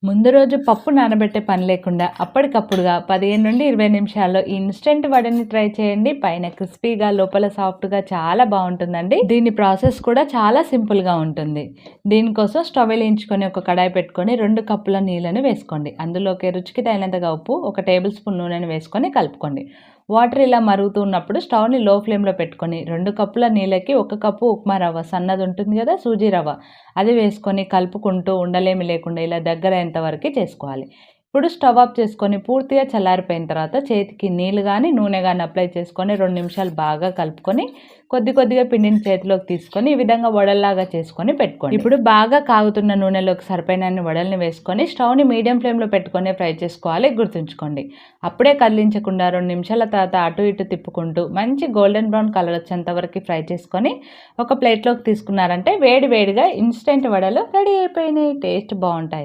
ముందు రోజు పప్పు నానబెట్టే పని లేకుండా అప్పటికప్పుడుగా 15 నుండి 20 నిమిషాల్లో ఈ ఇన్స్టెంట్ వడని ట్రై చేయండి. పైన క్రిస్పీగా లోపల సాఫ్ట్గా చాలా బాగుంటుందండి. దీని ప్రాసెస్ కూడా చాలా సింపుల్గా ఉంటుంది. దీనికోసం స్టవ్ వెలిగించుకొని ఒక కడాయి పెట్టుకొని 2 కప్పుల నీళ్ళని వేసుకోండి. అందులోకి రుచికి తగినంతగా ఉప్పు, 1 టేబుల్ స్పూన్ నూనెని వేసుకొని కలుపుకోండి. వాటర్ ఇలా మరుగుతున్నప్పుడు స్టవ్ని లో ఫ్లేమ్లో పెట్టుకొని 2 కప్పుల నీళ్ళకి 1 కప్పు ఉప్మా రవ్వ సన్నది ఉంటుంది కదా, సూజీ రవ్వ, అది వేసుకొని కలుపుకుంటూ ఉండలేమి లేకుండా ఇలా దగ్గర వరకు చేసుకోవాలి. ఇప్పుడు స్టవ్ ఆఫ్ చేసుకొని పూర్తిగా చల్లారిపోయిన తర్వాత చేతికి నీళ్ళు కానీ నూనె కానీ అప్లై చేసుకొని 2 నిమిషాలు బాగా కలుపుకొని కొద్దిగా పిండిని చేతిలోకి తీసుకొని ఈ విధంగా వడల్లాగా చేసుకొని పెట్టుకోండి. ఇప్పుడు బాగా కాగుతున్న నూనెలోకి సరిపోయినన్ని వడల్ని వేసుకొని స్టవ్ని మీడియం ఫ్లేమ్లో పెట్టుకొని ఫ్రై చేసుకోవాలి. గుర్తుంచుకోండి, అప్పుడే కదిలించకుండా 2 నిమిషాల తర్వాత అటు ఇటు తిప్పుకుంటూ మంచి గోల్డెన్ బ్రౌన్ కలర్ వచ్చేంత వరకు ఫ్రై చేసుకొని ఒక ప్లేట్లోకి తీసుకున్నారంటే వేడివేడిగా ఇన్స్టెంట్ వడలు రెడీ అయిపోయినాయి. టేస్ట్ బాగుంటాయి.